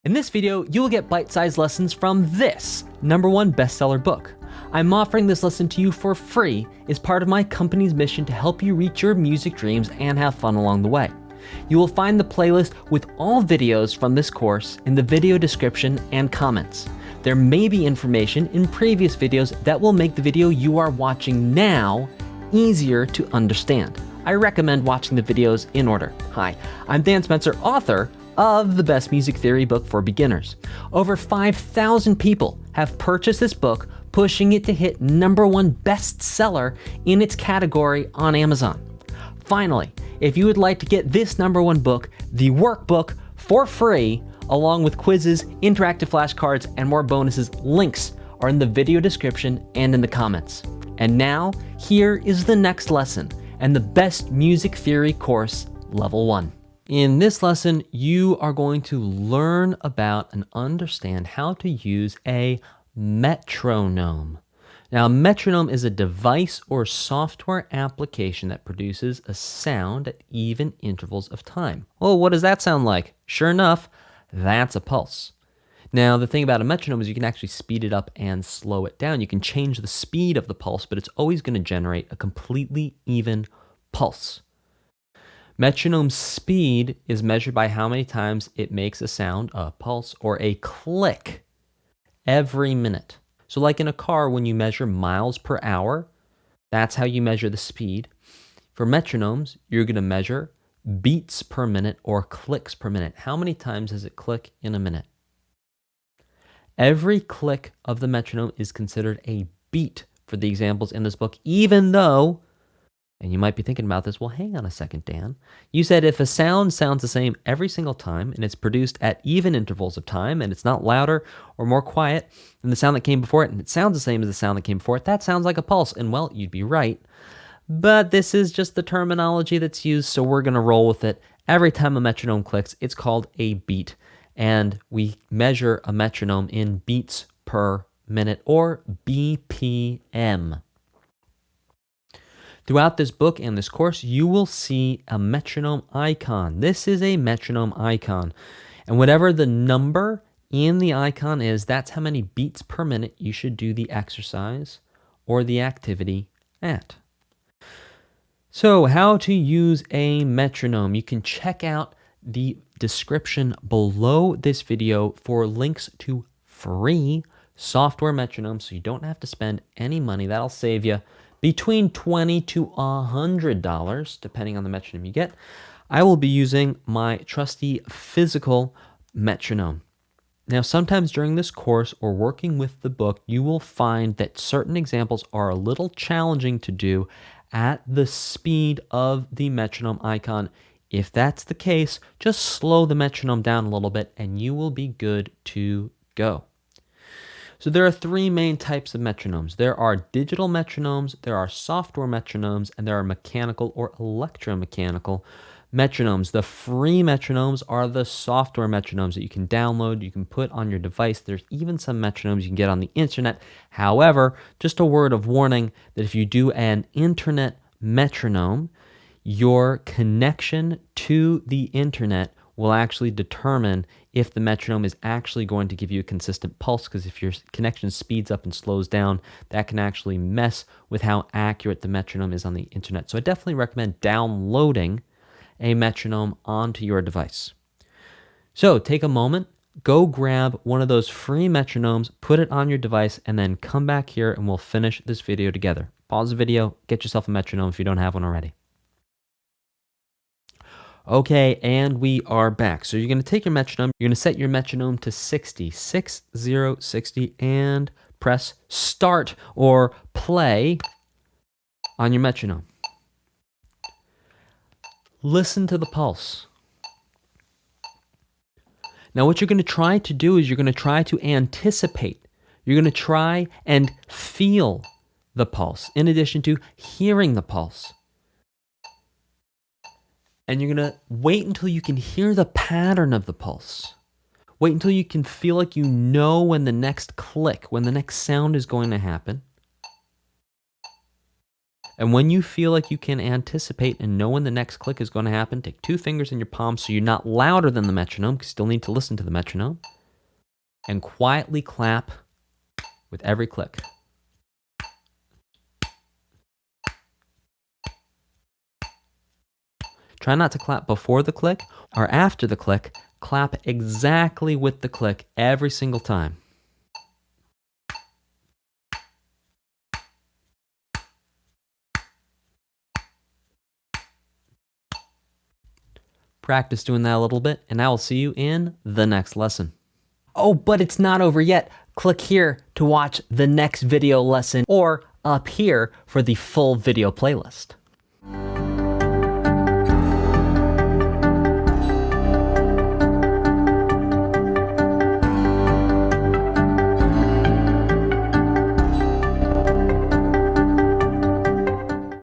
In this video, you will get bite-sized lessons from this #1 bestseller book. I'm offering this lesson to you for free as part of my company's mission to help you reach your music dreams and have fun along the way. You will find the playlist with all videos from this course in the video description and comments. There may be information in previous videos that will make the video you are watching now easier to understand. I recommend watching the videos in order. Hi, I'm Dan Spencer, author of the Best Music Theory book for beginners. Over 5,000 people have purchased this book, pushing it to hit #1 bestseller in its category on Amazon. Finally, if you would like to get this #1 book, the workbook, for free, along with quizzes, interactive flashcards, and more bonuses, links are in the video description and in the comments. And now, here is the next lesson and the Best Music Theory course, Level 1. In this lesson, you are going to learn about and understand how to use a metronome. Now, a metronome is a device or software application that produces a sound at even intervals of time. Well, what does that sound like? Sure enough, that's a pulse. Now, the thing about a metronome is you can actually speed it up and slow it down. You can change the speed of the pulse, but it's always going to generate a completely even pulse. Metronome speed is measured by how many times it makes a sound, a pulse, or a click every minute. So like in a car, when you measure miles per hour, that's how you measure the speed. For metronomes, you're going to measure beats per minute or clicks per minute. How many times does it click in a minute? Every click of the metronome is considered a beat for the examples in this book, even though, and you might be thinking about this, well, hang on a second, Dan. You said if a sound sounds the same every single time and it's produced at even intervals of time and it's not louder or more quiet than the sound that came before it and it sounds the same as the sound that came before it, that sounds like a pulse. And well, you'd be right. But this is just the terminology that's used, so we're going to roll with it. Every time a metronome clicks, it's called a beat. And we measure a metronome in beats per minute, or BPM. Throughout this book and this course, you will see a metronome icon. This is a metronome icon. And whatever the number in the icon is, that's how many beats per minute you should do the exercise or the activity at. So how to use a metronome. You can check out the description below this video for links to free software metronomes so you don't have to spend any money. That'll save you between $20 to $100, depending on the metronome you get. I will be using my trusty physical metronome. Now, sometimes during this course or working with the book, you will find that certain examples are a little challenging to do at the speed of the metronome icon. If that's the case, just slow the metronome down a little bit and you will be good to go. So there are three main types of metronomes. There are digital metronomes, there are software metronomes, and there are mechanical or electromechanical metronomes. The free metronomes are the software metronomes that you can download, you can put on your device. There's even some metronomes you can get on the internet. However, just a word of warning that if you do an internet metronome, your connection to the internet will actually determine if the metronome is actually going to give you a consistent pulse, because if your connection speeds up and slows down, that can actually mess with how accurate the metronome is on the internet. So I definitely recommend downloading a metronome onto your device. So take a moment, go grab one of those free metronomes, put it on your device, and then come back here and we'll finish this video together. Pause the video, get yourself a metronome if you don't have one already. Okay, and we are back. So you're going to take your metronome, you're going to set your metronome to 60, 60, and press start or play on your metronome. Listen to the pulse. Now what you're going to try to do is you're going to try to anticipate. You're going to try and feel the pulse in addition to hearing the pulse. And you're going to wait until you can hear the pattern of the pulse. Wait until you can feel like you know when the next click, when the next sound is going to happen. And when you feel like you can anticipate and know when the next click is going to happen, take two fingers in your palm so you're not louder than the metronome, because you still need to listen to the metronome. and quietly clap with every click. Try not to clap before the click or after the click. Clap exactly with the click every single time. Practice doing that a little bit, and I will see you in the next lesson. Oh, but it's not over yet. Click here to watch the next video lesson or up here for the full video playlist.